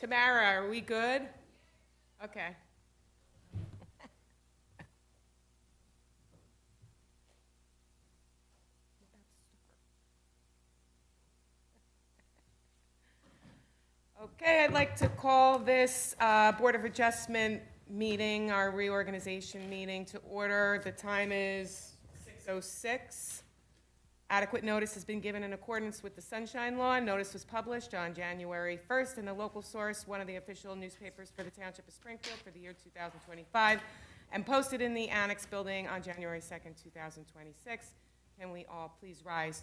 Tamara, are we good? Okay. Okay, I'd like to call this Board of Adjustment meeting, our reorganization meeting, to order. The time is 6:06. Adequate notice has been given in accordance with the Sunshine Law. Notice was published on January 1st in the local source, one of the official newspapers for the Township of Springfield for the year 2025, and posted in the Annex Building on January 2nd, 2026. Can we all please rise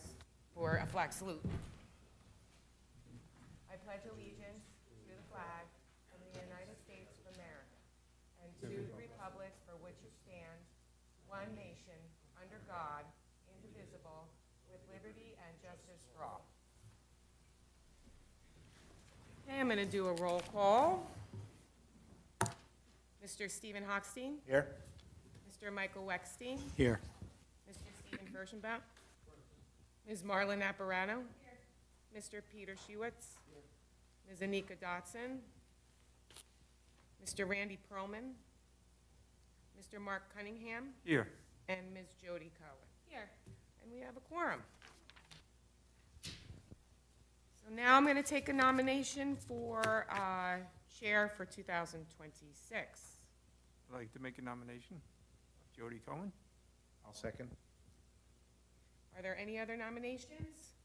for a flag salute? I pledge allegiance to the flag of the United States of America and to the republic for which it stands, one nation, under God, indivisible, with liberty and justice for all. Okay, I'm going to do a roll call. Mr. Stephen Hochstein? Here. Mr. Michael Weckstein? Here. Mr. Stephen Furchenbaum? Ms. Marla Naparano? Mr. Peter Shewitz? Ms. Anika Dotson? Mr. Randy Perlman? Mr. Mark Cunningham? Here. And Ms. Jody Cohen? Here. And we have a quorum. So now I'm going to take a nomination for chair for 2026. I'd like to make a nomination of Jody Cohen. I'll second. Are there any other nominations?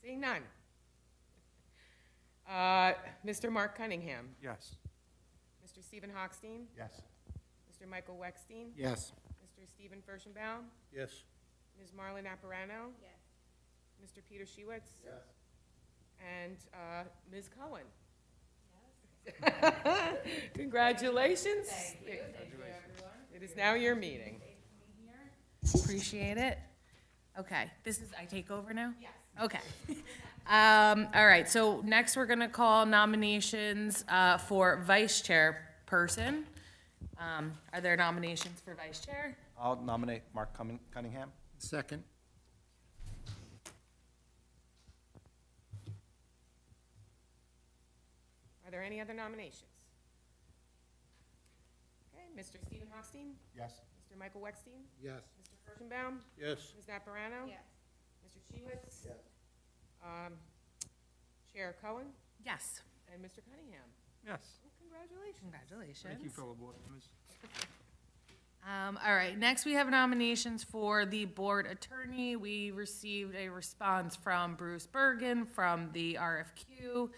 Seeing none. Mr. Mark Cunningham? Yes. Mr. Stephen Hochstein? Yes. Mr. Michael Weckstein? Yes. Mr. Stephen Furchenbaum? Yes. Ms. Marla Naparano? Yes. Mr. Peter Shewitz? Yes. And Ms. Cohen? Yes. Congratulations. Thank you, everyone. It is now your meeting. Appreciate it. Okay, I take over now? Yes. Okay. All right, so next we're gonna call nominations for vice chairperson. Are there nominations for vice chair? I'll nominate Mark Cunningham. Second. Are there any other nominations? Okay, Mr. Stephen Hochstein? Yes. Mr. Michael Weckstein? Yes. Mr. Furchenbaum? Yes. Ms. Naparano? Yes. Mr. Shewitz? Yes. Chair Cohen? Yes. And Mr. Cunningham? Yes. Well, congratulations. Congratulations. Thank you, fellow board members. All right, next we have nominations for the board attorney. We received a response from Bruce Bergen from the RFQ.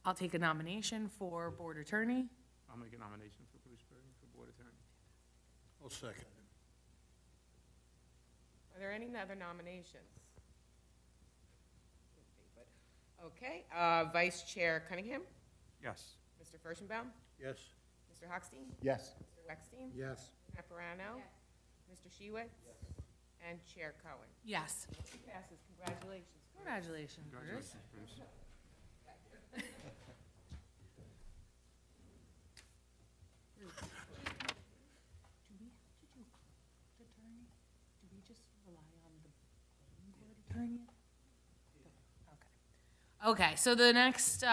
I'll take a nomination for board attorney. I'll make a nomination for Bruce Bergen for board attorney. I'll second. Are there any other nominations? Okay, Vice Chair Cunningham? Yes. Mr. Furchenbaum? Yes. Mr. Hochstein? Yes. Mr. Weckstein? Yes. Naparano? Mr. Shewitz? And Chair Cohen? Yes. Motion passes. Congratulations. Congratulations, Bruce. Congratulations, Bruce. Do we just rely on the board attorney? Okay, so the next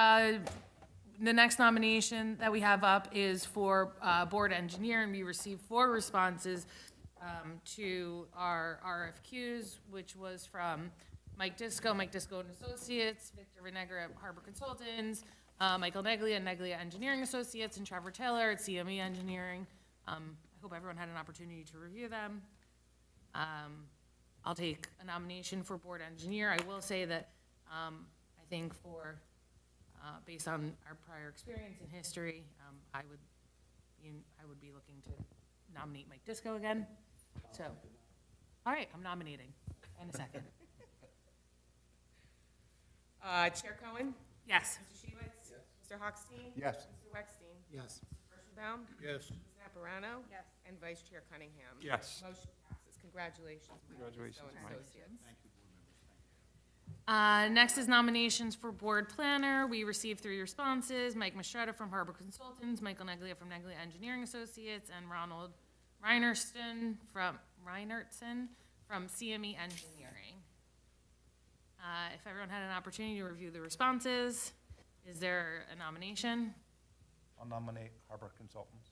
nomination that we have up is for board engineer, and we received 4 responses to our RFQs, which was from Mike Disco and Associates, Victor Venegger at Harbor Consultants, Michael Neglia at Neglia Engineering Associates, and Trevor Taylor at CME Engineering. I hope everyone had an opportunity to review them. I'll take a nomination for board engineer. I will say that I think based on our prior experience and history, I would be looking to nominate Mike Disco again. So, all right, I'm nominating in a second. Chair Cohen? Yes. Mr. Shewitz? Yes. Mr. Hochstein? Yes. Mr. Weckstein? Yes. Mr. Furchenbaum? Yes. Ms. Naparano? Yes. And Vice Chair Cunningham? Yes. Motion passes. Congratulations. Mike Congratulations, Disco and Mike. Associates. Next is nominations for board planner. We received 3 responses: Mike Mastretta from Harbor Consultants, Michael Neglia from Neglia Engineering Associates, and Ronald Reinertsen from CME Engineering. If everyone had an opportunity to review the responses, is there a nomination? I'll nominate Harbor Consultants.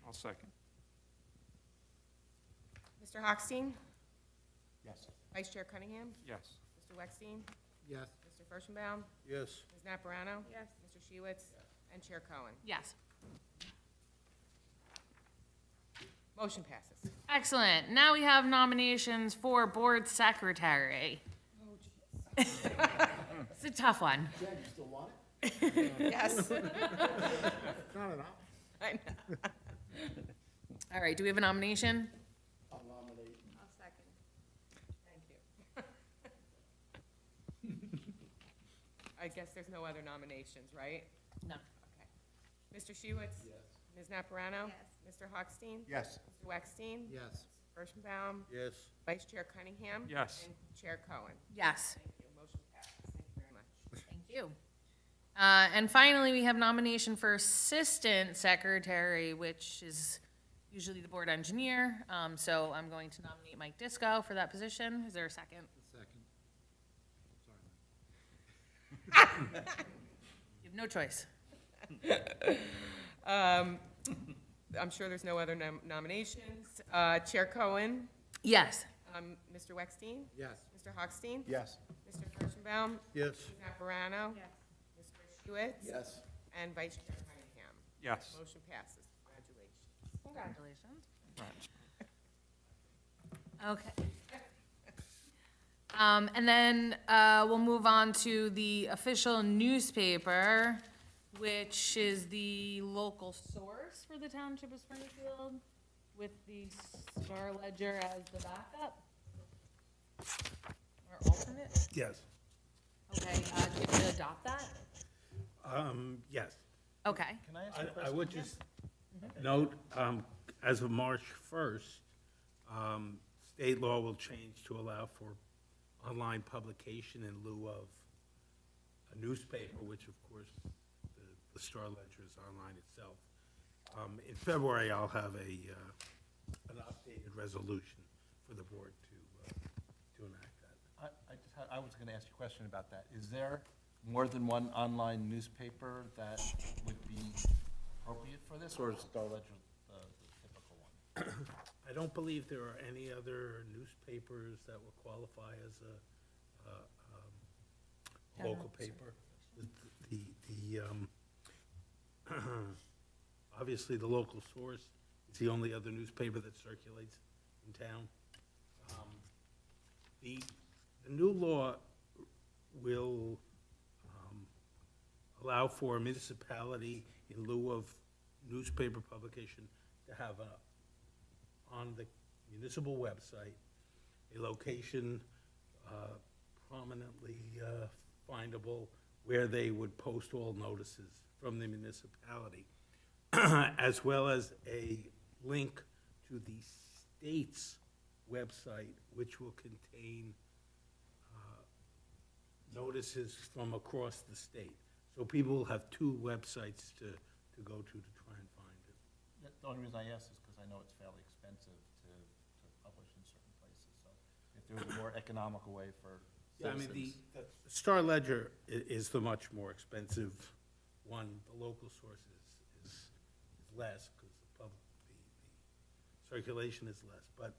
I'll second. Mr. Hochstein? Yes. Vice Chair Cunningham? Yes. Mr. Weckstein? Yes. Mr. Furstenbaum? Yes. Ms. Naparano? Yes. Mr. Shiwitz? And Chair Cohen. Yes. Motion passes. Excellent. Now we have nominations for board secretary. It's a tough one. Yes. Not enough. I know. All right, do we have a nomination? I'll nominate. I'll second. Thank you. I guess there's no other nominations, right? No. Okay. Mr. Shiwitz? Yes. Ms. Naparano? Yes. Mr. Hochstein? Yes. Mr. Weckstein? Yes. Furstenbaum? Yes. Vice Chair Cunningham? Yes. And Chair Cohen. Yes. Thank you. Motion passes. Thank you very much. Thank you. And finally, we have nomination for assistant secretary, which is usually the board engineer. So I'm going to nominate Mike Disco for that position. Is there a second? Second. You have no choice. I'm sure there's no other nominations. Chair Cohen? Yes. Mr. Weckstein? Yes. Mr. Hochstein? Yes. Mr. Furstenbaum? Yes. Ms. Naparano? Yes. Mr. Shiwitz? Yes. And Vice Chair Cunningham. Yes. Motion passes. Congratulations. Congratulations. Right. Okay. And then we'll move on to the official newspaper, which is the local source for the Township of Springfield, with the Star Ledger as the backup. Or alternate? Yes. Okay, do you want to adopt that? Yes. Okay. Can I ask you a I question? would just note, as of March 1st, state law will change to allow for online publication in lieu of a newspaper, which of course, the Star Ledger is online itself. In February, I'll have an updated resolution for the board to enact that. I was going to ask you a question about that. Is there more than one online newspaper that would be appropriate for this, or is Star Ledger the typical one? I don't believe there are any other newspapers that will qualify as a local paper. Obviously, the local source is the only other newspaper that circulates in town. The new law will allow for a municipality in lieu of newspaper publication to have on the municipal website, a location prominently findable where they would post all notices from the municipality, as well as a link to the state's website, which will contain notices from across the state. So people will have two websites to go to try and find it. The only reason I ask is because I know it's fairly expensive to publish in certain places. So if there was a more economical way for Yeah, I mean, citizens. the Star Ledger is the much more expensive one. The local source is less because the circulation is less, but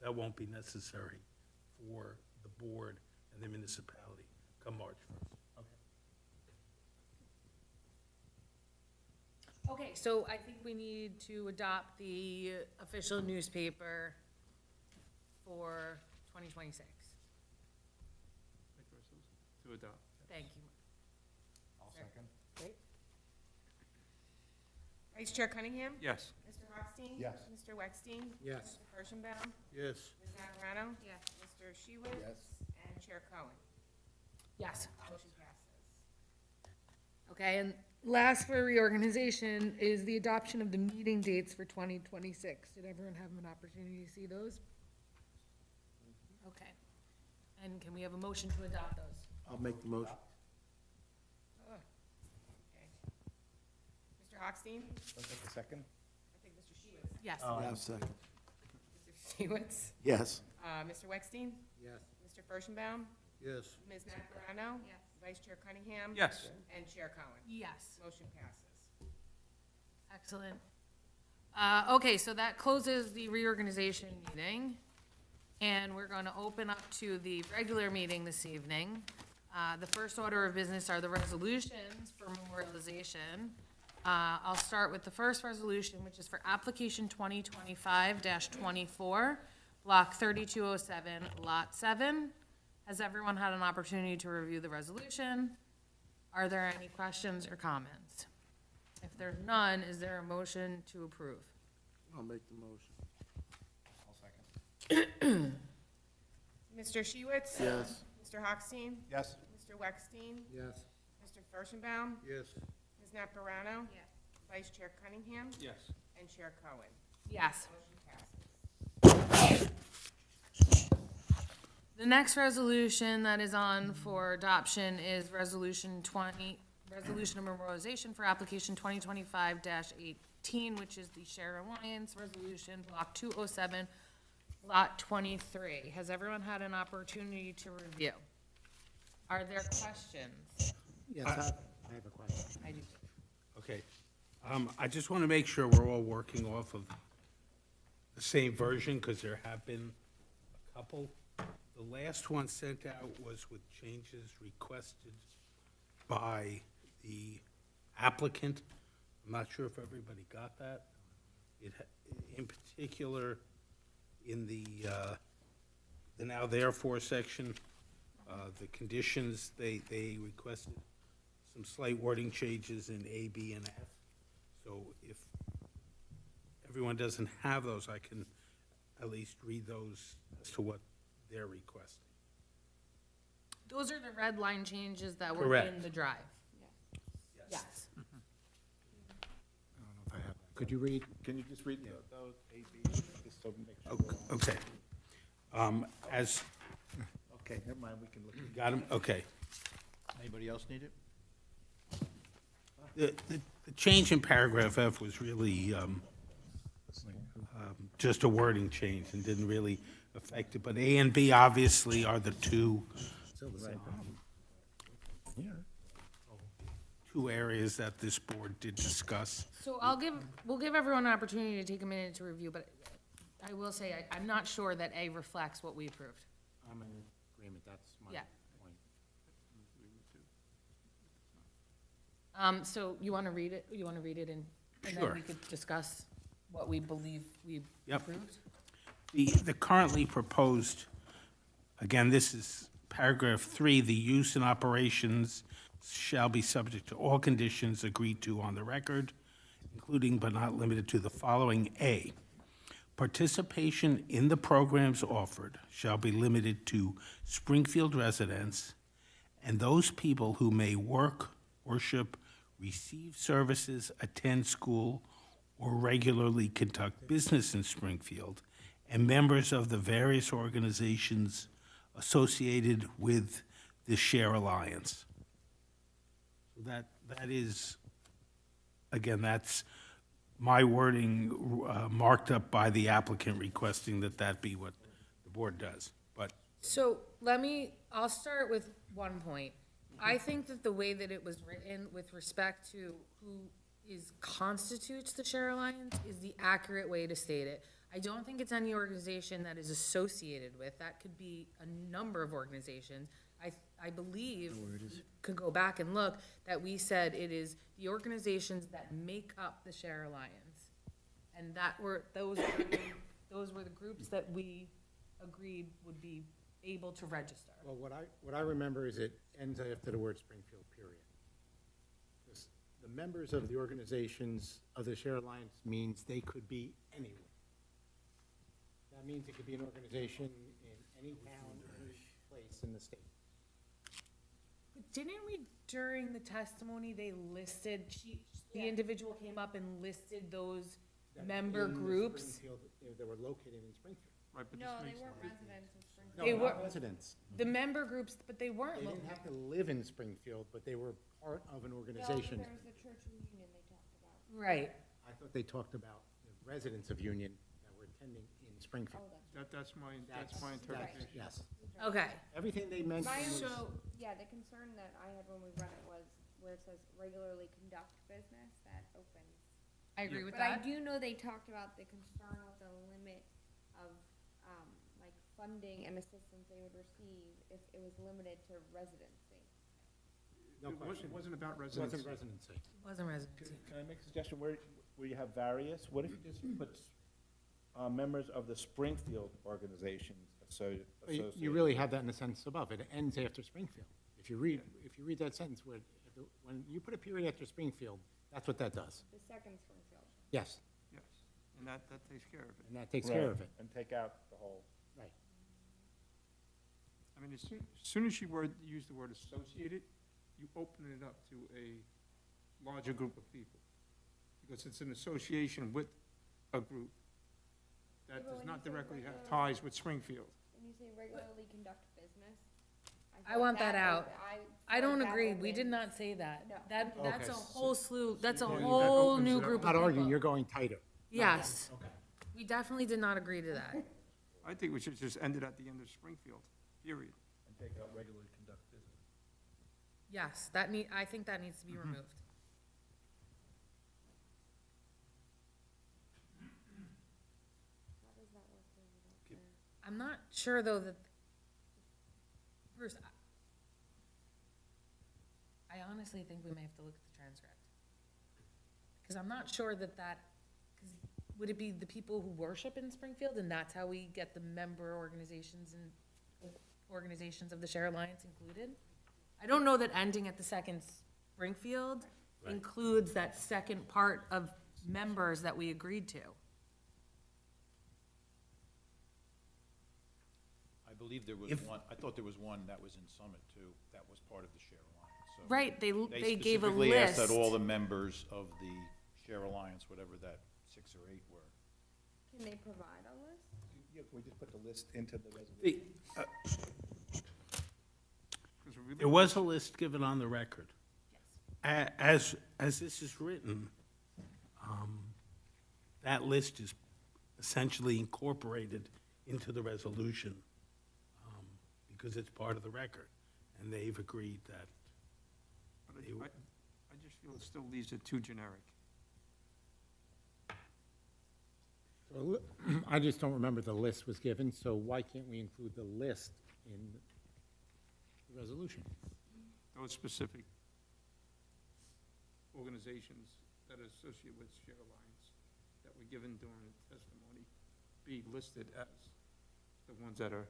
that won't be necessary for the board and the municipality come March 1st. Okay. Okay, so I think we need to adopt the official newspaper for 2026. Make a resolution to adopt. Thank you. I'll second. Great. Vice Chair Cunningham? Yes. Mr. Hochstein? Yes. Mr. Weckstein? Yes. Mr. Furstenbaum? Yes. Ms. Naparano? Yes. Mr. Shiwitz? Yes. And Chair Cohen. Yes. Motion passes. Okay, and last for reorganization is the adoption of the meeting dates for 2026. Did everyone have an opportunity to see those? Okay. And can we have a motion to adopt those? I'll make the motion. Okay. Mr. Hochstein? I'll take a second. I think Mr. Shiwitz. Yes. Yeah, second. Mr. Shiwitz? Yes. Mr. Weckstein? Yes. Ms. Mr. Furstenbaum? Yes. Ms. Nacarano? Yes. Vice Chair Cunningham? Yes. And Chair Cohen? Yes. Motion passes. Excellent. Okay, so that closes the reorganization meeting, and we're going to open up to the regular meeting this evening. The first order of business are the resolutions for memorialization. I'll start with the first resolution, which is for application 2025-24, block 3207, lot 7. Has everyone had an opportunity to review the resolution? Are there any questions or comments? If there's none, is there a motion to approve? I'll make the motion. I'll second. Mr. Shiwitz? Yes. Mr. Hochstein? Yes. Mr. Weckstein? Yes. Mr. Furstenbaum? Yes. Ms. Nacarano? Yes. Vice Chair Cunningham? Yes. And Chair Cohen? Yes. Motion passes. The next resolution that is on for adoption is resolution of memorialization for application 2025-18, which is the Share Alliance Resolution, block 207, lot 23. Has everyone had an opportunity to review? Are there questions? Yes, I have a question. I do. Okay. I just want to make sure we're all working off of the same version, because there have been a couple. The last one sent out was with changes requested by the applicant. I'm not sure if everybody got that. In particular, in the now therefore section, the conditions, they requested some slight wording changes in A, B, and F. So if everyone doesn't have those, I can at least read those as to what they're requesting. Those are the red line changes that were in Correct. the drive. Yes. Could you read? Can you just read those A, B, just so make sure? Okay. As, Okay, never mind, we can look. got them, okay. Anybody else need it? The change in paragraph F was really just a wording change and didn't really affect it. But A and B obviously are the two areas that this board did discuss. So we'll give everyone an opportunity to take a minute to review, but I will say, I'm not sure that A reflects what we approved. I'm in agreement, that's my Yeah. point. So you want to read it, and then Sure. we could discuss what we believe we Yep. approved? The currently proposed, again, this is paragraph 3, the use and operations shall be subject to all conditions agreed to on the record, including but not limited to the following. A, participation in the programs offered shall be limited to Springfield residents and those people who may work, worship, receive services, attend school, or regularly conduct business in Springfield, and members of the various organizations associated with the Share Alliance. So that is, again, that's my wording marked up by the applicant requesting that that be what the board does. But So I'll start with one point. I think that the way that it was written with respect to who constitutes the Share Alliance is the accurate way to state it. I don't think it's any organization that is associated with. That could be a number of organizations. I believe, could go back and look, that we said it is the organizations that make up the Share Alliance. And those were the groups that we agreed would be able to register. Well, what I remember is it ends after the word Springfield, period. The members of the organizations of the Share Alliance means they could be anywhere. That means it could be an organization in any town, any place in the state. Didn't we, during the testimony, they listed, the individual came up and listed those that member in the groups? Springfield, that were located in Springfield. Right, but No, this they makes weren't no- residents of Springfield. No, They not were- residents. The member groups, but they They weren't, didn't have to live in Springfield, but they were part of an No, but organization. there was the Church of Union they talked about. right. I thought they talked about the residents of Union that were attending in Springfield. Springfield. Oh, that's, That's my interpretation. Yes. Okay, Everything they mentioned my, was, so, yeah, the concern that I had when we run it was where it says regularly conduct business, that opens. I agree with But I that. do know they talked about the concern with the limit of, like, funding and assistance they would receive if it was limited to residency. no It question. wasn't about It residency. wasn't residency. Wasn't residency. Can I make a suggestion where you have various? What if you just put members of the Springfield organizations associated? You really have that in the sentence above. It ends after Springfield. If you read that sentence where, when you put a period after Springfield, that's what that does. The second Springfield. Yes, Yes, and that takes care of it. and that takes care of it. And take out the whole. Right. I mean, as soon as you use the word associated, you open it up to a larger group of people. Because it's an association with a group that Yeah, but does when not you say directly have regular- ties with Springfield. When you say regularly conduct business. I feel want like that out. I feel don't like that agree, we did opens- not say that. No. That's a Okay. whole slew, that's a Yeah, that whole opens new it up. group Not of arguing, people. you're going tighter. Yes, Okay. we definitely did not agree to that. I think we should just end it at the end of Springfield, period. And take out regularly conduct business. Yes, I think that needs to be removed. How does that work when you don't care? I'm not sure, though, that, Bruce, I honestly think we may have to look at the transcript. Because I'm not sure that, 'cause would it be the people who worship in Springfield, and that's how we get the member organizations and organizations of the Share Alliance included? I don't know that ending at the second Springfield includes that second part of members that we agreed to. I believe there was If- one, I thought there was one that was in Summit too, that was part of the Share Alliance, so. Right, they gave a specifically asked list. that all the members of the Share Alliance, whatever that 6 or 8 were. Can they provide a list? Yeah, can we just put the list into the resolution? The- 'Cause we There was a list given on the record. As this is written, that list is essentially incorporated into the resolution because it's part of the record, and they've agreed that. But I just feel it still leaves it too generic. So, I just don't remember the list was given, so why can't we include the list in the resolution? Those specific organizations that are associated with Share Alliance that were given during the testimony be listed as the ones that are,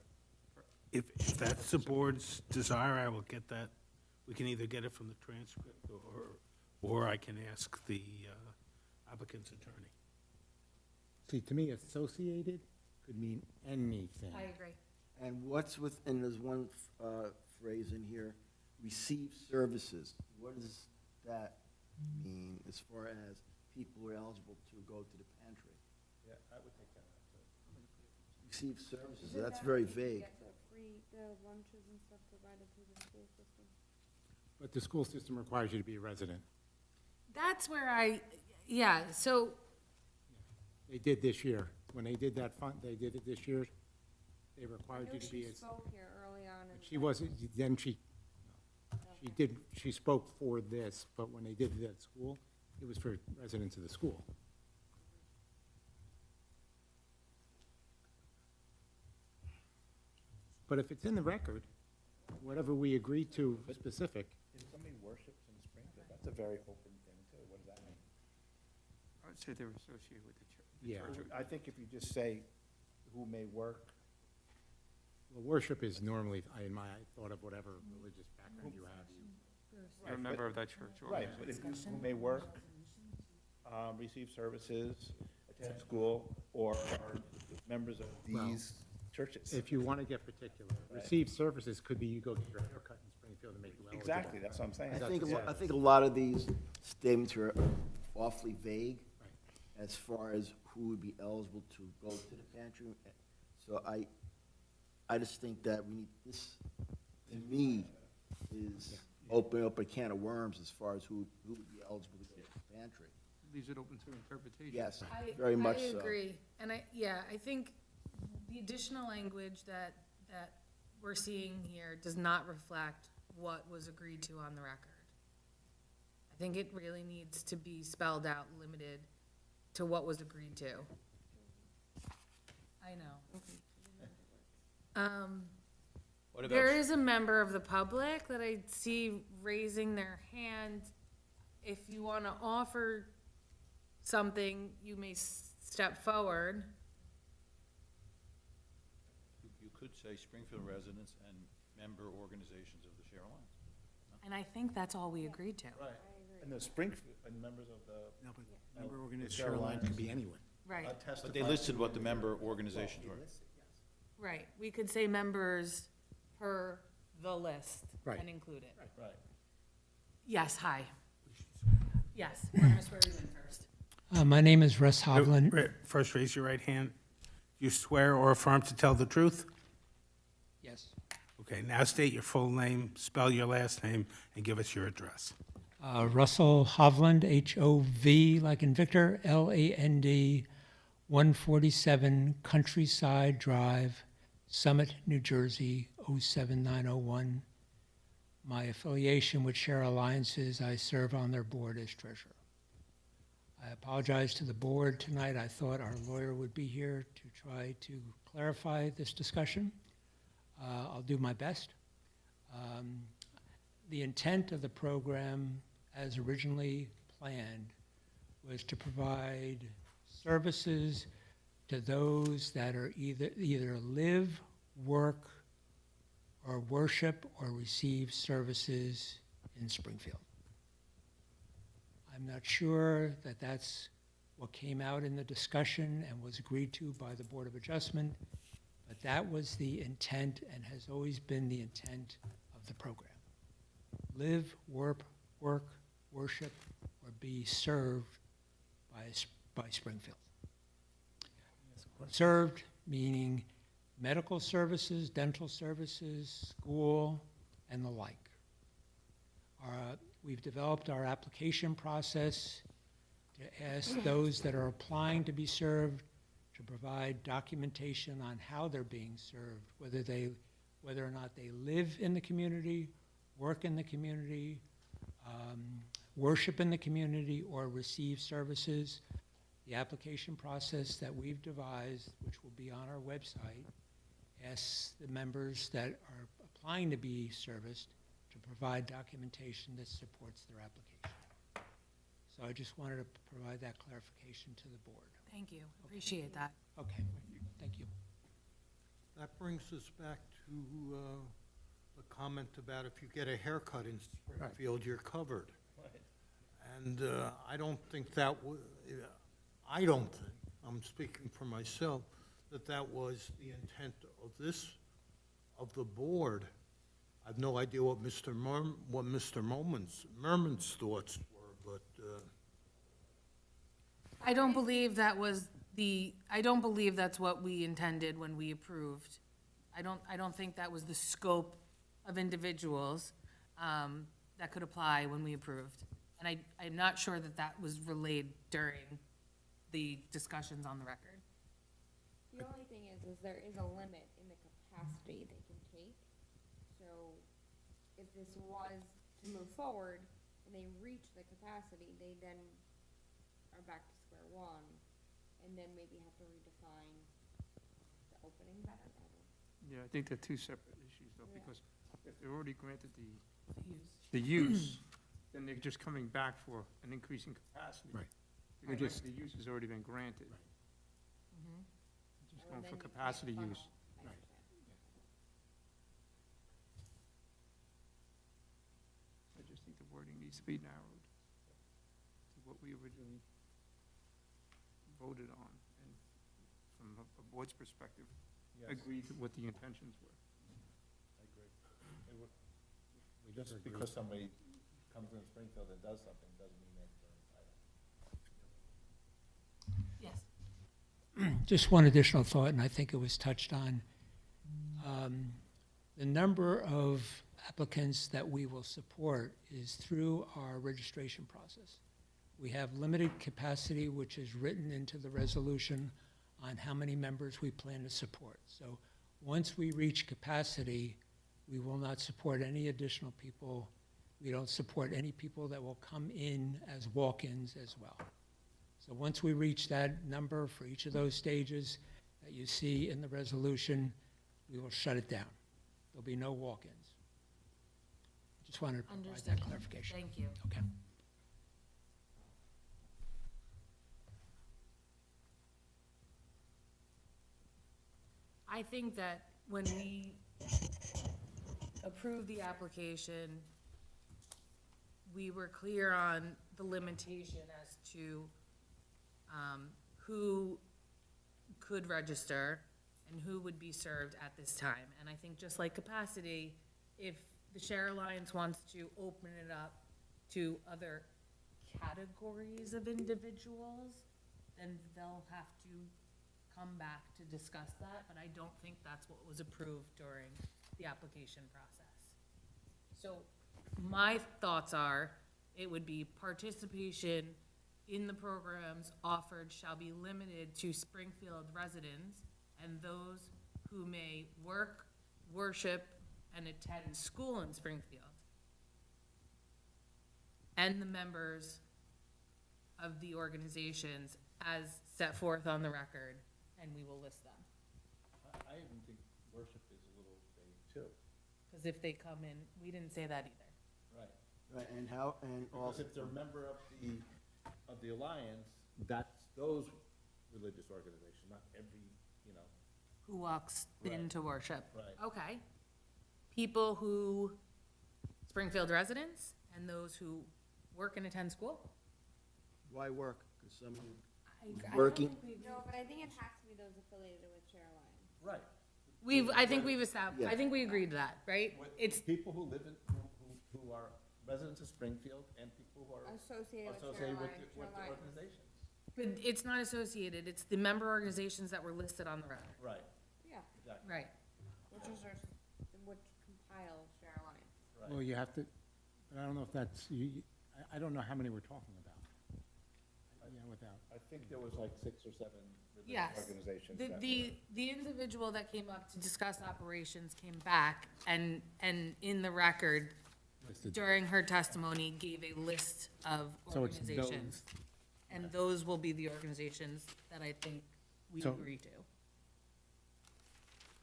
If that's the board's desire, I will get that. We can either get it from the transcript, or I can ask the applicant's attorney. See, to me, associated could mean anything. I agree. And what's within, there's one phrase in here, receive services. What does that mean as far as people who are eligible to go to the pantry? Yeah, I would take that out too. Receive services, Isn't that's that very how you vague. get the lunches and stuff provided through the school system? But the school system requires you to be a resident. That's where yeah, so, They did this year. When they did that fund, they did it this year. They I required know you to be she a. spoke here early on and. She wasn't, then she spoke for this, but when they did it at school, it was for residents of the school. But if it's in the record, whatever we agreed to specific, If somebody worships in Springfield, that's a very open thing too. What does that mean? I'd say they're associated with the church. Yeah. I think if you just say who may work, well, worship is normally, in my thought of whatever religious background you have. You're a member of that church right, organization. but if you, who may work, receive services, attend school, or are members of these churches. If you want to get particular, receive services could be you go get your haircut in Springfield and make you eligible. Exactly, that's what I'm saying. I think a lot of these statements are awfully vague Right. as far as who would be eligible to go to the pantry. So I just think that we need, this, to me, is opening up a can of worms as far as who would be eligible to go to the pantry. Leaves it open to interpretation. Yes, I, very much I so. agree. And I think The additional language that we're seeing here does not reflect what was agreed to on the record. I think it really needs to be spelled out, limited to what was agreed to. I know. What There about, is a member of the public that I see raising their hand. If you want to offer something, you may step forward. you could say Springfield residents and member organizations of the Share Alliance. And I think that's all we agreed to. Right. And the Springfield, and members of the. No, but member the organization, Share line could Alliance. be anyone. Right, But they listed what the member organizations were. right. We could say members per the list Right. and include it. Right. Yes, hi. Yes, we're gonna swear you in first. My name is Russ Hovland. First, raise your right hand. You swear or affirm to tell the truth? Yes. Okay, now state your full name, spell your last name, and give us your address. Russell Hovland, H-O-V, like in Victor, L-A-N-D, 147 Countryside Drive, Summit, New Jersey, 07901. My affiliation with Share Alliance is I serve on their board as treasurer. I apologize to the board tonight. I thought our lawyer would be here to try to clarify this discussion. I'll do my best. The intent of the program, as originally planned, was to provide services to those that are either live, work, or worship or receive services in Springfield. I'm not sure that that's what came out in the discussion and was agreed to by the Board of Adjustment, but that was the intent and has always been the intent of the program. Live, work, worship, or be served by Springfield. Served meaning medical services, dental services, school, and the like. We've developed our application process to ask those that are applying to be served to provide documentation on how they're being served, whether or not they live in the community, work in the community, worship in the community, or receive services. The application process that we've devised, which will be on our website, asks the members that are applying to be serviced to provide documentation that supports their application. So I just wanted to provide that clarification to the board. Thank you, appreciate that. Okay, thank you. That brings us back to the comment about if you get a haircut in Springfield, you're covered. And I don't think I'm speaking for myself, that was the intent of of the board. I have no idea what Mr. Merman's thoughts were, but I don't believe that was I don't believe that's what we intended when we approved. I don't think that was the scope of individuals that could apply when we approved. And I'm not sure that that was relayed during the discussions on the record. The only thing is there is a limit in the capacity they can take. So if this was to move forward and they reach the capacity, they then are back to square one and then maybe have to redefine the opening better. Yeah, I think they're two separate issues though, because if they're already granted the use, then they're just coming back for an increase in capacity. Right. Because the use has already been granted. Just going for capacity use. I just think the wording needs to be narrowed to what we originally voted on, and from a board's perspective, agreed to what the intentions were. I agree. Just because somebody comes in Springfield and does something doesn't mean that they're entitled. Yes. Just one additional thought, and I think it was touched on. The number of applicants that we will support is through our registration process. We have limited capacity, which is written into the resolution on how many members we plan to support. So once we reach capacity, we will not support any additional people. We don't support any people that will come in as walk-ins as well. So once we reach that number for each of those stages that you see in the resolution, we will shut it down. There'll be no walk-ins. Just wanted to provide Understood. that clarification. Thank you. Okay. I think that when we approved the application, we were clear on the limitation as to who could register and who would be served at this time. And I think just like capacity, if the Share Alliance wants to open it up to other categories of individuals, then they'll have to come back to discuss that, but I don't think that's what was approved during the application process. So my thoughts are, it would be participation in the programs offered shall be limited to Springfield residents and those who may work, worship, and attend school in Springfield. And the members of the organizations as set forth on the record, and we will list them. I even think worship is a little vague too. Because if they come in, we didn't say that either. Right. Right, and how, and Because also, if they're a member of the alliance, that's those religious organizations, not every, you know. Who walks Right. into worship. Right. Okay. People who, Springfield residents, and those who work and attend school? why work? Because someone, I don't Working. think we've- No, but I think it has to be those affiliated with Share Alliance. Right. I think we've established, I think we agreed to that, right? It's, People who live in, who are residents of Springfield and people who are Associated with Share associated with, Alliance, the- with the Share Alliance. organizations. but it's not associated, it's the member organizations that were listed on the record. Right, Yeah, exactly. Right. which compile Share Alliance. Right. Well, you have to, but I don't know if that's, I don't know how many we're talking about. You know, without. I think there was like 6 or 7 religious Yes. organizations The, that the individual that came up to discuss operations came back and in the record, Listed. during her testimony, gave a list of So it's organizations. And those will be the organizations that I think we So- agree to.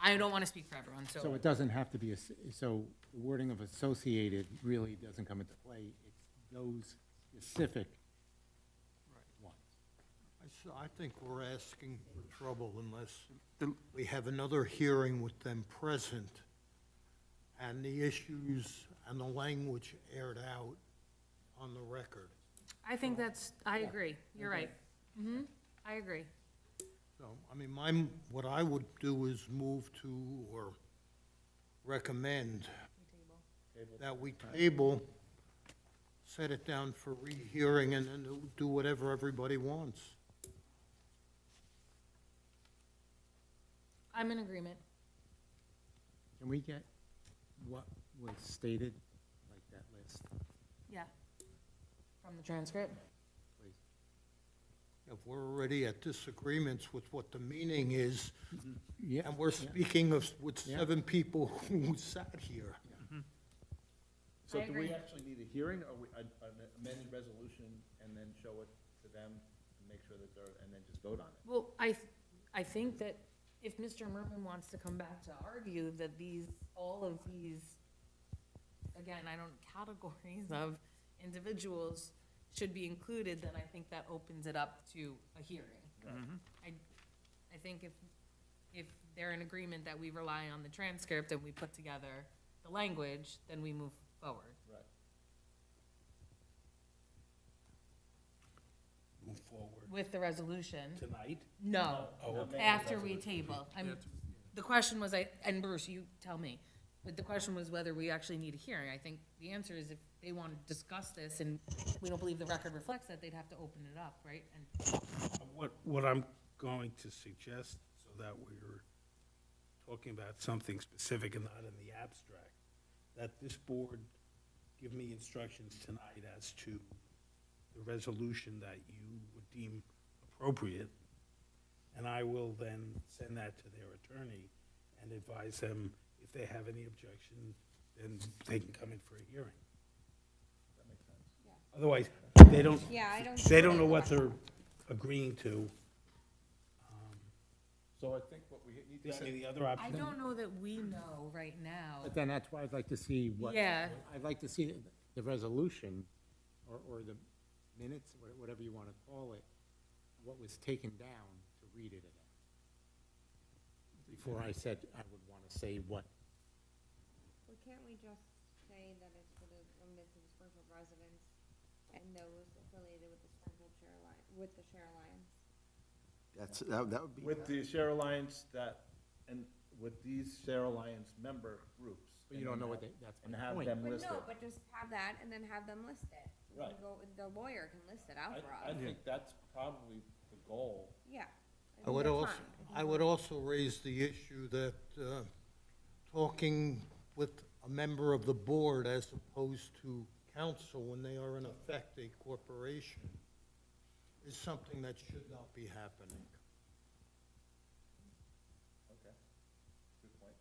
I don't want to speak for everyone, So so, it doesn't have to be, so the wording of associated really doesn't come into play. It's those specific ones. I think we're asking for trouble unless we have another hearing with them present and the issues and the language aired out on the record. I think that's, I agree, you're right. I agree. So, I mean, what I would do is move to or recommend that we table, set it down for rehearing, and then do whatever everybody wants. I'm in agreement. Can we get what was stated, like that list, Yeah. From the transcript? please? If we're already at disagreements with what the meaning is, Yeah. and we're speaking with Yeah. 7 people who sat here. So I do we agree. actually need a hearing, or an amended resolution, and then show it to them, and make sure that they're, and then just vote on it? Well, I think that if Mr. Merman wants to come back to argue that all of these, again, I don't, categories of individuals should be included, then I think that opens it up to a hearing. I think if they're in agreement that we rely on the transcript and we put together the language, then we move forward. Right. Move forward With the resolution. tonight? No, Oh, okay. after we table. The question was, and Bruce, you tell me, but the question was whether we actually need a hearing. I think the answer is if they want to discuss this and we don't believe the record reflects that, they'd have to open it up, right? And What I'm going to suggest, so that we're talking about something specific and not in the abstract, that this board give me instructions tonight as to the resolution that you would deem appropriate, and I will then send that to their attorney and advise them if they have any objection, then they can come in for a hearing. Otherwise, they don't, Yeah, I don't. they don't know what they're agreeing to. So I think what we need to I mean, say, the other I option. don't know that we know right now. But then that's why I'd like to see what. Yeah. I'd like to see the resolution, or the minutes, whatever you want to call it, what was taken down to read it again. Before I said I would want to say what. Well, can't we just say that it's for the limited to the Springfield residents and those affiliated with the Springfield Share Alliance, with the Share Alliance? That would be. with the Share Alliance and with these Share Alliance member groups. But you don't know what that's And my have point. them But listed. no, but just have that and then have them list it. We can Right. go, the lawyer can list it out for I us. think that's probably the goal. Yeah. I would think also, that's fine. I think I would also raise the issue that, talking with a member of the board as opposed to council when they are in effect a corporation is something that should not be happening. Okay. Good point.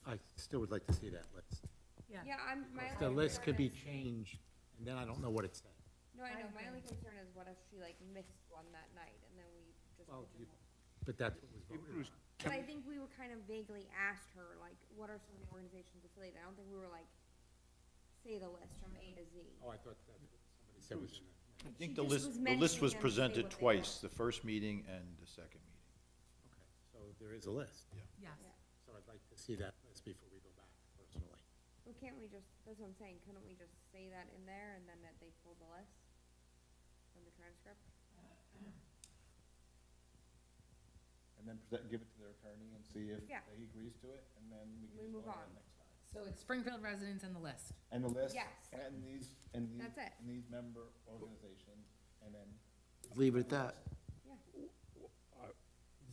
I still would like to see that list. Yeah, my The only list could concern be is- changed, and then I don't know what it said. No, I know, my only concern is what if she like missed one that night and then we just. Well, pigeonhole- But that's what was voted on. But I think we were kind of vaguely asked her, like, what are some of the organizations affiliated? I don't think we were like, say the list from A to Z. Oh, I thought that's what somebody said was in it. I She think just was the list mentioning was them to say presented what they twice, were. the first meeting and the second meeting. Okay, so there is a list. Yes. So I'd like to see that list before we go back, personally. Well, can't we just, that's what I'm saying, couldn't we just say that in there and then that they pulled the list from the transcript? And then give it to their attorney and see if Yeah. he agrees to it, and then we We can move vote on. on it next time. So it's Springfield residents and the list. And the list, Yes. and these, That's it. and these member organizations, and then. Leave it at that.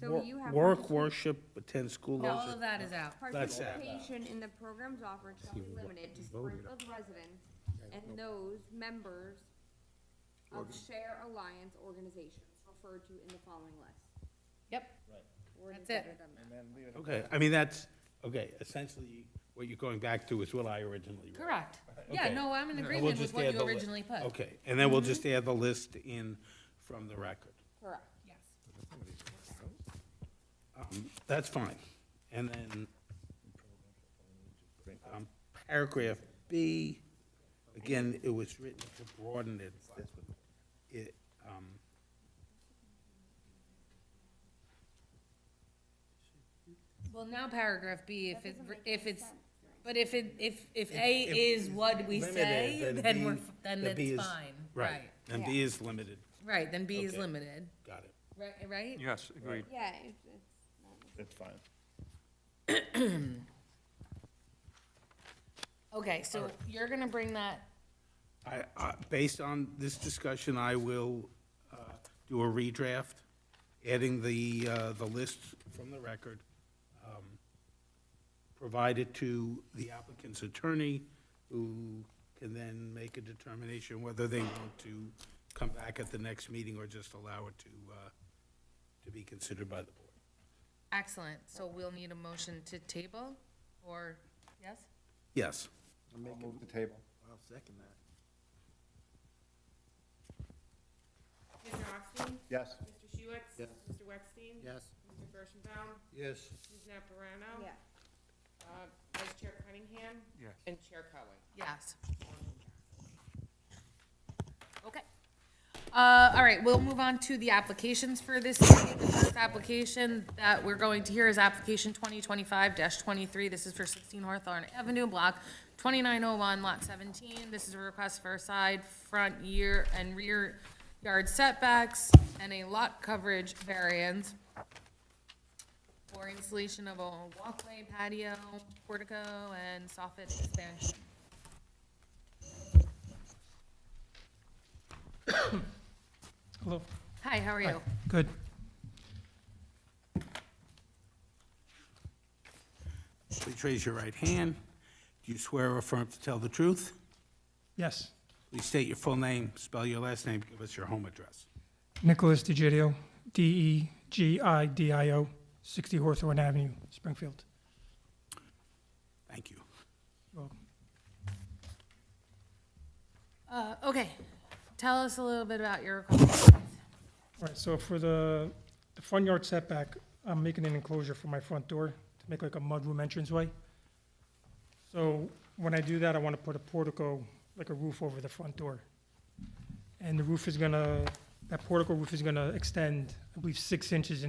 So you have. Work, worship, attend school. No, those all are- of that is out. That's it. Participation in the programs offered shall be limited to Springfield residents and those members of Share Alliance organizations referred to in the following list. Yep. Right. Worded That's it. better than that. And then leave it. Okay, I mean, that's, okay, essentially, what you're going back to is what I originally wrote. Correct. Yeah, Okay. no, I'm in And we'll agreement with just what add you the li- originally put. Okay, and then we'll just add the list in from the record. Correct. Yes. That's fine. And then, paragraph B, again, it was written to broaden it, but it, Well, now paragraph B, That doesn't make if any it's, sense, right? but if A if is it's what we limited, say, then then B- then then B it's is- fine. right, and B is limited, Right, then B is Okay. limited, got it. right? Yes, agreed. Yeah, it's not. It's fine. Okay, so you're gonna bring that, Based on this discussion, I will do a redraft, adding the list from the record, provide it to the applicant's attorney, who can then make a determination whether they want to come back at the next meeting or just allow it to be considered by the board. excellent, so we'll need a motion to table, or, yes? Yes. I'll move the table. I'll second that. Mr. Austin? Yes. Mr. Schuetz? Yes. Mr. Wexstein? Yes. Mr. Kirschenbaum? Yes. Ms. Naparano? Yeah. Vice Chair Cunningham? Yes. And Chair Cohen? Yes. Okay. All right, we'll move on to the applications for this meeting. The first application that we're going to hear is application 2025-23. This is for 16 Hawthorne Avenue, block 2901, lot 17. This is a request for a side, front, and rear yard setbacks and a lot coverage variance for installation of a walkway, patio, portico, and soffit expansion. Hello. Hi, how are you? Good. Please raise your right hand. Do you swear or affirm to tell the truth? Yes. Please state your full name, spell your last name, give us your home address. Nicholas DeGidio, DEGIDIO, 60 Hawthorne Avenue, Springfield. Thank you. Well, Okay, tell us a little bit about your request. all right, so for the front yard setback, I'm making an enclosure for my front door to make like a mudroom entranceway. So when I do that, I want to put a portico, like a roof over the front door. And the roof is gonna, that portico roof is gonna extend, I believe, 6 inches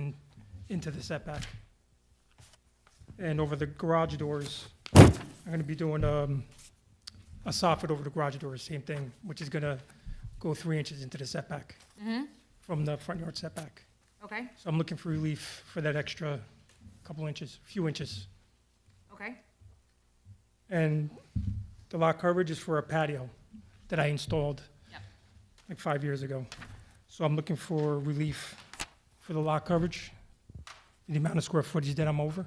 into the setback. And over the garage doors, I'm gonna be doing a soffit over the garage doors, same thing, which is gonna go 3 inches into the setback from the front yard setback. Okay, So I'm looking for relief for that extra couple inches, few inches. okay, And the lot coverage is for a patio that I installed Yep. like 5 years ago. So I'm looking for relief for the lot coverage, the amount of square footage that I'm over.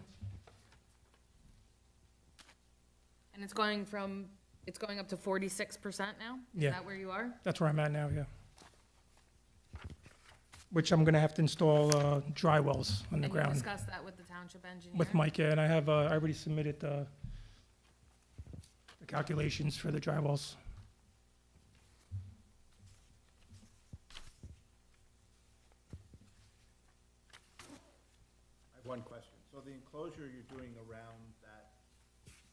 and it's going up to 46% now? Yeah. Is that where you are? That's where I'm at now, yeah. Which I'm gonna have to install dry wells on the And you ground discussed that with the township engineer? with Mike, yeah, and I have, I already submitted the calculations for the dry wells. I have one question. So the enclosure you're doing around that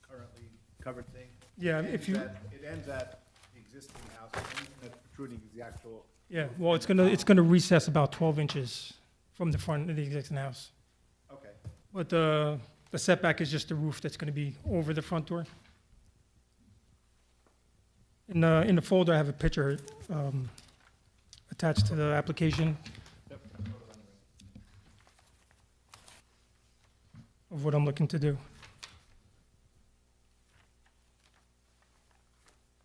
currently covered thing? Yeah, it if ends you- It ends at the existing house, and it's protruding the actual. Yeah, well, it's gonna recess about 12 inches from the front of the existing house. Okay. But the setback is just the roof that's gonna be over the front door. In the folder, I have a picture attached to the application of what I'm looking to do.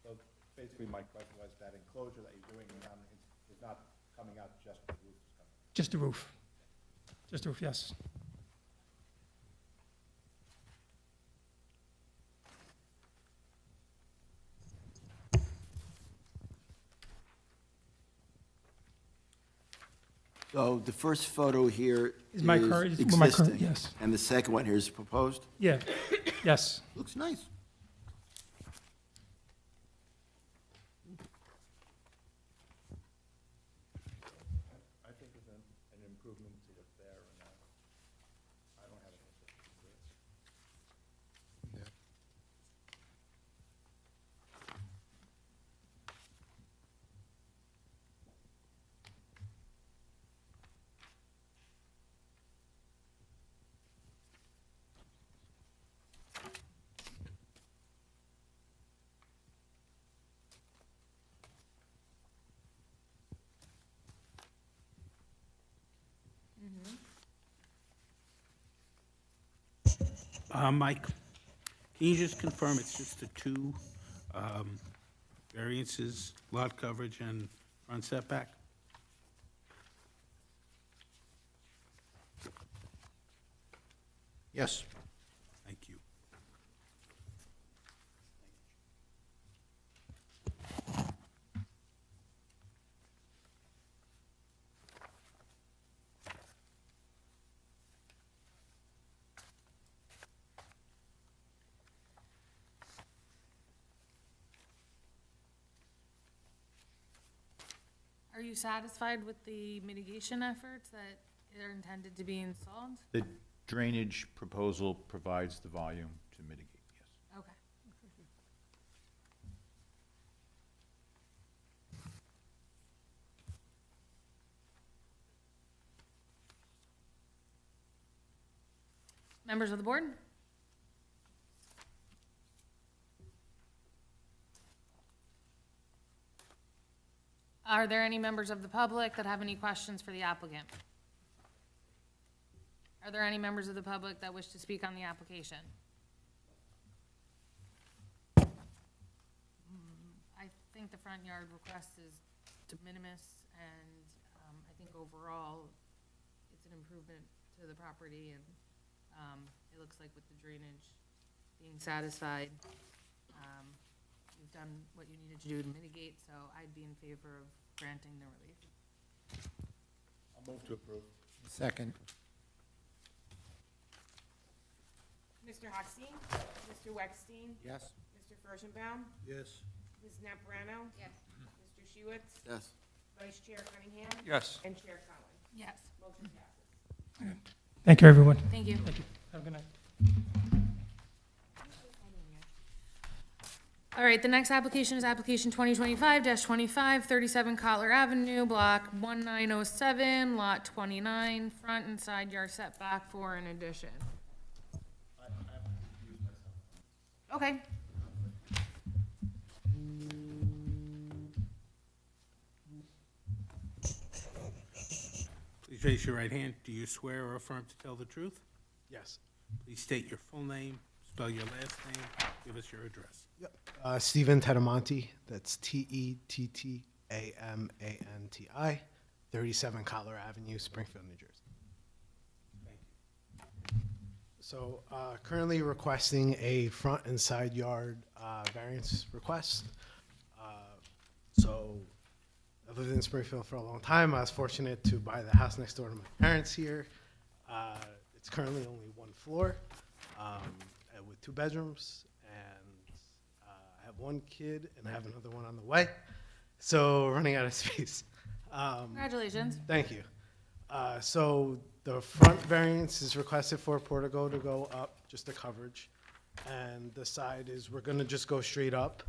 So basically, my question was that enclosure that you're doing around is not coming out just the roof is coming out. Just the roof. Just the roof, yes. So the first photo here Is is my current- is my current- existing. yes. And the second one here is proposed? Yeah, yes. Looks nice. I think it's an improvement to what's there, and I don't have any issues with it. Mike, can you just confirm it's just the two variances, lot coverage and front setback? Yes. Thank you. Are you satisfied with the mitigation efforts that are intended to be installed? The drainage proposal provides the volume to mitigate, yes. Okay. Members of the board? Are there any members of the public that have any questions for the applicant? Are there any members of the public that wish to speak on the application? I think the front yard request is de minimis, and I think overall, it's an improvement to the property, and it looks like with the drainage being satisfied, you've done what you needed to do to mitigate, so I'd be in favor of granting the relief. Move to approve. Second. Mr. Hochstein? Mr. Weckstein? Yes. Mr. Furstenbaum? Yes. Ms. Naparano? Yes. Mr. Shiwitz? Yes. Vice Chair Cunningham? Yes. And Chair Cohen? Yes. Motion passes. Thank you, everyone. Thank you. Thank you. Have a good night. All right, the next application is application 2025-25, 37 Cotler Avenue, block 1907, lot 29, front and side yard setback for an addition. Okay. Please raise your right hand. Do you swear or affirm to tell the truth? Yes. Please state your full name, spell your last name, give us your address. Stephen Tetamonti, that's Tettamanti, 37 Cotler Avenue, Springfield, New Jersey. Thank you. So currently requesting a front and side yard variance request. So I've lived in Springfield for a long time. I was fortunate to buy the house next door to my parents here. It's currently only one floor with 2 bedrooms, and I have 1 kid, and I have another one on the way. So running out of space. Congratulations. Thank you. So the front variance is requested for a portico to go up, just the coverage. And the side is, we're gonna just go straight up.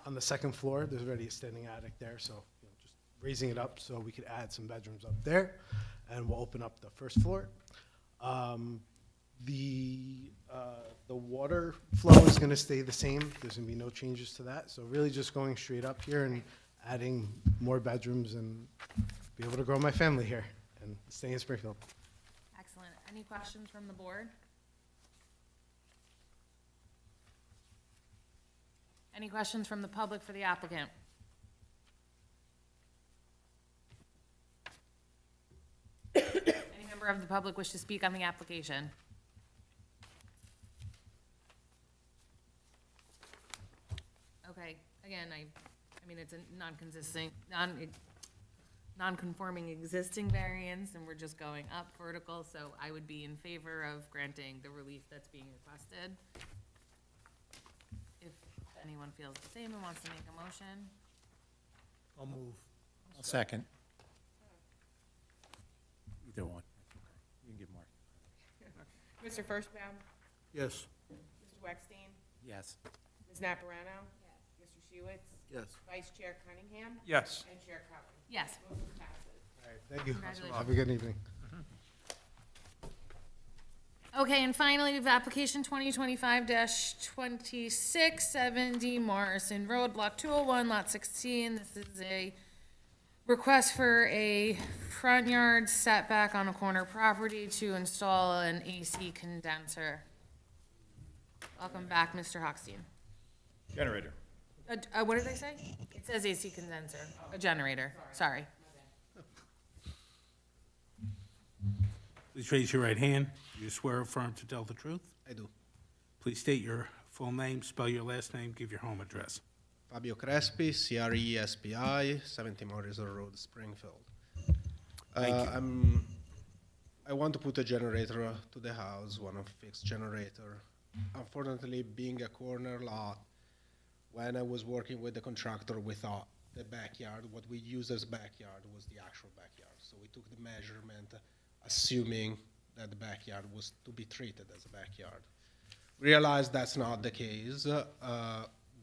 On the 2nd floor, there's already a standing attic there, so just raising it up so we could add some bedrooms up there. And we'll open up the 1st floor. The water flow is gonna stay the same. There's gonna be no changes to that. So really just going straight up here and adding more bedrooms and be able to grow my family here and stay in Springfield. Excellent. Any questions from the board? Any questions from the public for the applicant? Any member of the public wish to speak on the application? Okay, again, I mean, it's a non-conforming existing variance, and we're just going up vertical, so I would be in favor of granting the relief that's being requested. If anyone feels the same and wants to make a motion. I'll move. Second. Either one. You can give Mark. Mr. Furstenbaum? Yes. Mr. Weckstein? Yes. Ms. Naparano? Mr. Shiwitz? Yes. Vice Chair Cunningham? Yes. And Chair Cohen? Yes. Motion passes. All right, thank you. Congratulations. Have a good evening. Okay, and finally, we have application 2025-26, 70 Morrison Road, block 201, lot 16. This is a request for a front yard setback on a corner property to install an AC condenser. Welcome back, Mr. Hochstein. Generator. What did I say? It says AC condenser, a generator, sorry. Please raise your right hand. Do you swear or affirm to tell the truth? I do. Please state your full name, spell your last name, give your home address. Fabio Crespi, CRESPI, 70 Morrison Road, Springfield. Thank I want to put a generator to the house, one of fixed generator. Unfortunately, being a corner lot, when I was working with the contractor, we thought the backyard, what we used as backyard was the actual backyard. So we took the measurement, assuming that the backyard was to be treated as a backyard. Realized that's not the case.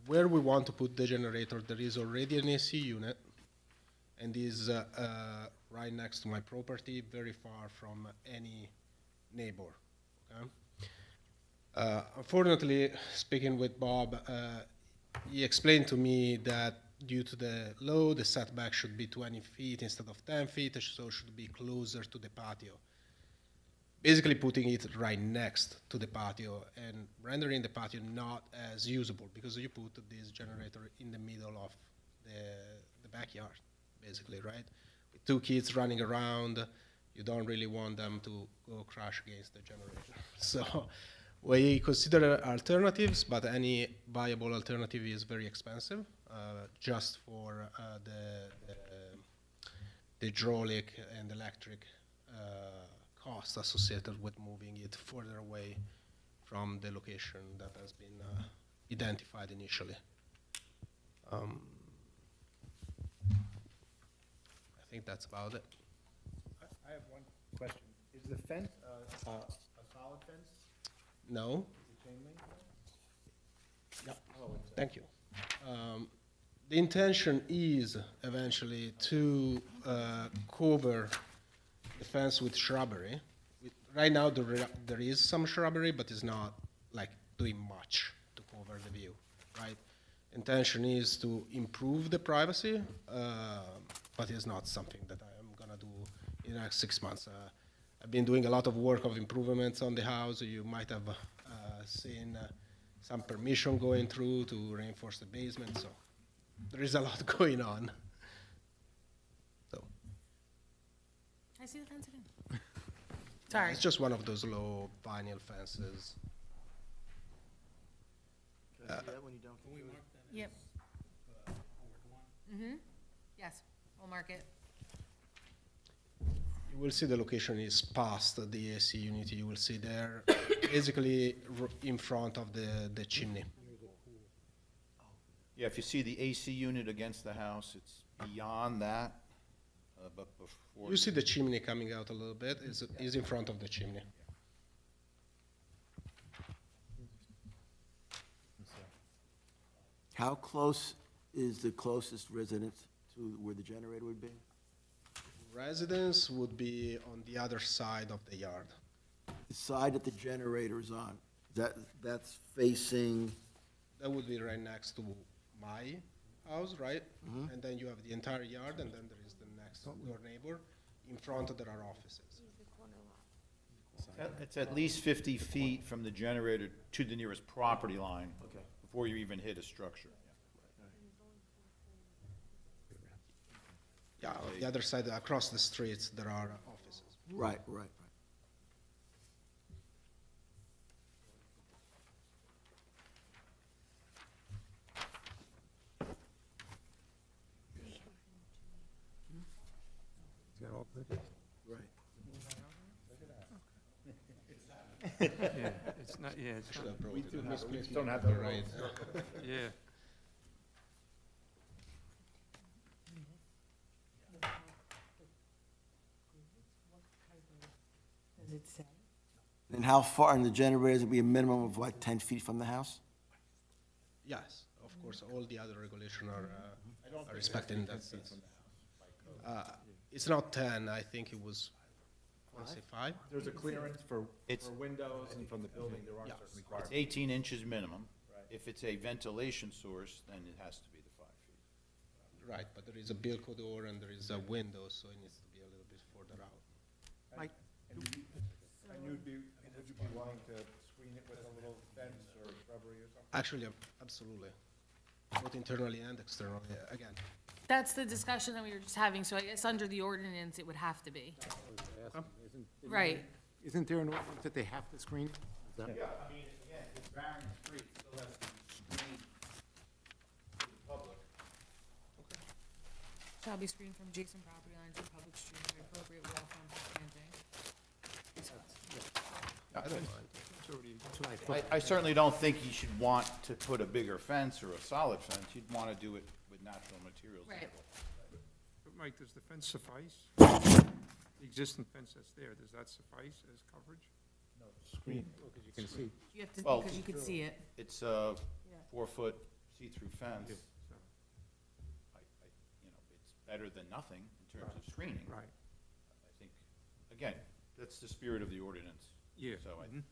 Where we want to put the generator, there is already an AC unit, and is right next to my property, very far from any neighbor. Okay? Unfortunately, speaking with Bob, he explained to me that due to the law, the setback should be 20 feet instead of 10 feet, so it should be closer to the patio. Basically putting it right next to the patio and rendering the patio not as usable, because you put this generator in the middle of the backyard, basically, right? With 2 kids running around, you don't really want them to go crash against the generator. So we consider alternatives, but any viable alternative is very expensive, just for the hydraulic and electric costs associated with moving it further away from the location that has been identified initially. I think that's about it. I have one question. Is the fence a solid fence? No? Is it chain link? Yep. Oh, it's Thank you. The intention is eventually to cover the fence with shrubbery. Right now, there is some shrubbery, but it's not like doing much to cover the view, right? Intention is to improve the privacy, but it's not something that I'm gonna do in the next 6 months. I've been doing a lot of work of improvements on the house. You might have seen some permission going through to reinforce the basement, so there is a lot going on. So I see the fence again. Sorry. it's just one of those low vinyl fences. Can I see that when you're done? Yep. Mm-hmm. Yes, we'll mark it. You will see the location is past the AC unit. You will see there, basically in front of the chimney. Yeah, if you see the AC unit against the house, it's beyond that, but before. You see the chimney coming out a little bit. Is in front of the chimney. How close is the closest residence to where the generator would be? Residence would be on the other side of the yard. The side that the generator is on, that's facing, That would be right next to my house, right? And then you have the entire yard, and then there is the next door neighbor. In front, there are offices. It's at least 50 feet from the generator to the nearest property line. Okay. Before you even hit a structure. Yeah, on the other side, across the streets, there are offices. right, right. Right. Yeah, it's not, yeah, it's not, We just don't have the right. yeah. And how far, and the generator would be a minimum of what, 10 feet from the house? Yes, of course, all the other regulations are respected in that sense. It's not 10, I think it was, I want to say 5? There's a clearance for It's- windows, and from the building, there are Yeah. certain It's requirements. 18 inches minimum. Right. If it's a ventilation source, then it has to be the 5 feet. Right, but there is a Bilco door and there is a window, so it needs to be a little bit further out. And would you be willing to screen it with a little fence or shrubbery or something? Actually, absolutely, both internally and externally, again. That's the discussion that we were just having, so I guess under the ordinance, it would have to be. Right. Isn't there an ordinance that they have to screen? Is that- Yeah, I mean, again, it's Barron Street, still has to be screened to the public. Shall be screened from adjacent property lines or public streets by appropriate wall fence or planting. I don't mind. I certainly don't think you should want to put a bigger fence or a solid fence. You'd want to do it with natural materials. Right. But Mike, does the fence suffice? The existing fence that's there, does that suffice as coverage? Screen, because you can see. You have to, Well- because you could see it. It's a 4-foot see-through fence. So, It's better than nothing in terms of screening. right, I think, again, that's the spirit of the ordinance. yeah. So I, mhm.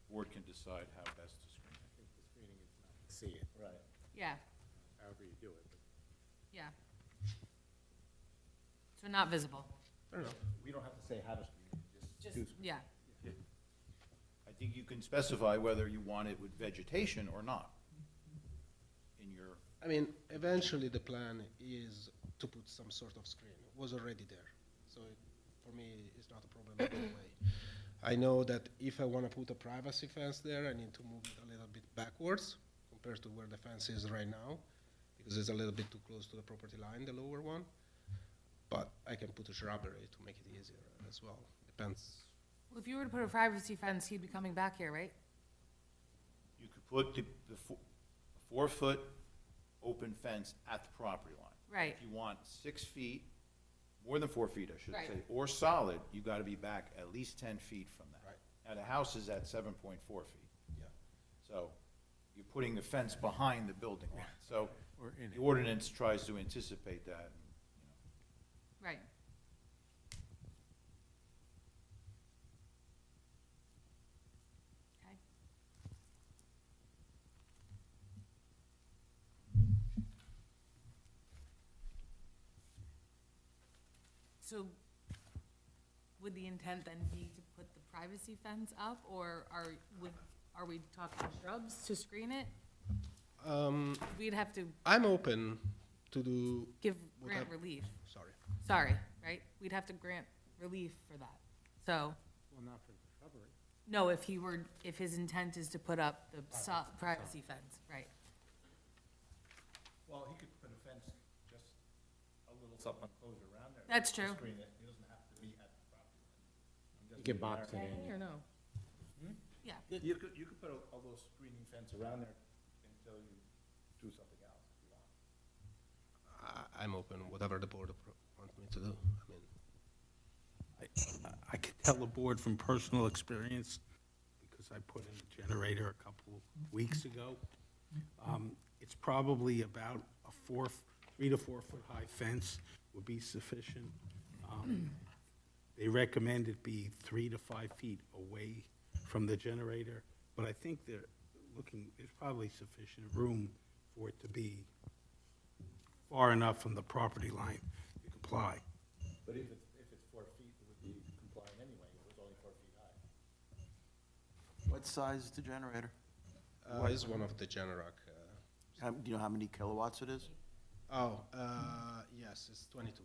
board can decide how best to screen it. I think the screening is not to see it, Right. Yeah, however you do it. but- yeah. So not visible, We don't have to say how to screen it, just, do yeah. I think you can specify whether you want it with vegetation or not in your, I mean, eventually the plan is to put some sort of screen. It was already there, so for me, it's not a problem in any way. I know that if I want to put a privacy fence there, I need to move it a little bit backwards compared to where the fence is right now, because it's a little bit too close to the property line, the lower one. but I can put a shrubbery to make it easier as well. Depends. Well, if you were to put a privacy fence, he'd be coming back here, right? You could put the 4-foot open fence at the property line. Right. If you want 6 feet, more than 4 feet, I should Right. say, or solid, you gotta be back at least 10 feet from that. Right. Now, the house is at 7.4 feet. Yeah. So you're putting the fence behind the building line. So Or in the it. ordinance tries to anticipate that. Right. Okay. So would the intent then be to put the privacy fence up, or are we talking shrubs to screen it? We'd have to I'm open to do. grant relief. Sorry. Sorry, right? We'd have to grant relief for that. So, Well, not for the shrubbery. no, if his intent is to put up the privacy fence, right? Well, he could put a fence, just a little something enclosure around there. That's to true. screen it. He doesn't have to be at the property line. I'm just You can being box it narrow. in. Or no? Yeah. You could put a little screening fence around there until you do something else if you want. I'm open, whatever the board wants me to do. I mean, I can tell the board from personal experience, because I put in a generator a couple weeks ago. It's probably about a 3 to 4 foot high fence would be sufficient. They recommend it be 3 to 5 feet away from the generator, but I think they're looking, there's probably sufficient room for it to be far enough from the property line to comply. But if it's 4 feet, it would be compliant anyway, if it was only 4 feet high. What size is the generator? it's one of the Generac. Do you know how many kilowatts it is? Yes, it's 22.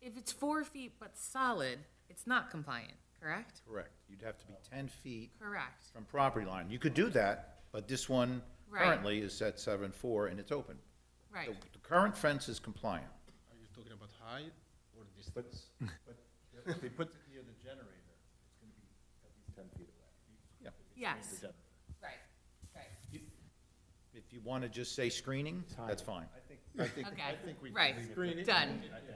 If it's 4 feet but solid, it's not compliant, correct? Correct. You'd have to be 10 feet Correct. from property line. You could do that, but this one Right. currently is set 7.4 and it's open. Right. The current fence is compliant. Are you talking about height or distance? But if he puts it near the generator, it's gonna be at least 10 feet away. Yeah. Yes. Right, right. If you want to just say screening, that's fine. Okay, we right, Screen it. done. Yeah.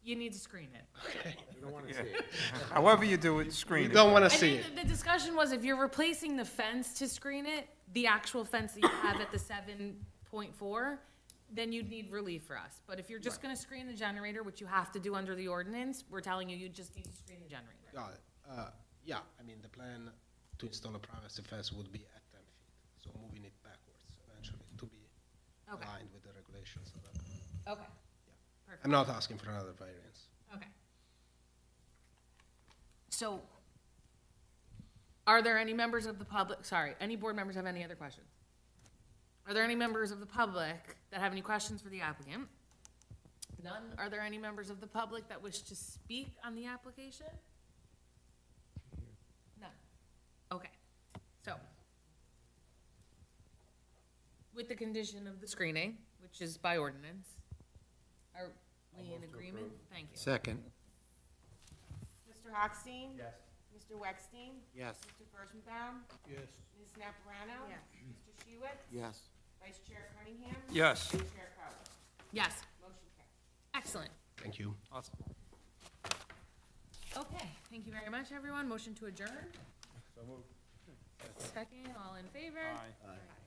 You need to screen it. You don't want to see it. However you do it, You screen it. don't want I to see think it. the discussion was if you're replacing the fence to screen it, the actual fence that you have at the 7.4, then you'd need relief for us. But if you're just gonna screen the generator, which you have to do under the ordinance, we're telling you, you just need to screen the generator. Got it. Yeah, I mean, the plan to install a privacy fence would be at 10 feet, so moving it backwards eventually to be Okay. aligned with the regulations. So that- Okay. Perfect. I'm not asking for another variance. Okay. So, are there any members of the public, sorry, any board members have any other questions? Are there any members of the public that have any questions for the applicant? None? Are there any members of the public that wish to speak on the application? None. Okay, so. With the condition of the screening, which is by ordinance, are we in agreement? Thank you. Second. Mr. Hochstein? Yes. Mr. Weckstein? Yes. Mr. Furstenbaum? Yes. Ms. Naparano? Yes. Mr. Shiwitz? Yes. Vice Chair Cunningham? Yes. Vice Chair Crowley? Yes, Motion carries. excellent. Thank you. Awesome. Okay, thank you very much, everyone. Motion to adjourn. So moved. Second, all in favor? Aye. Aye.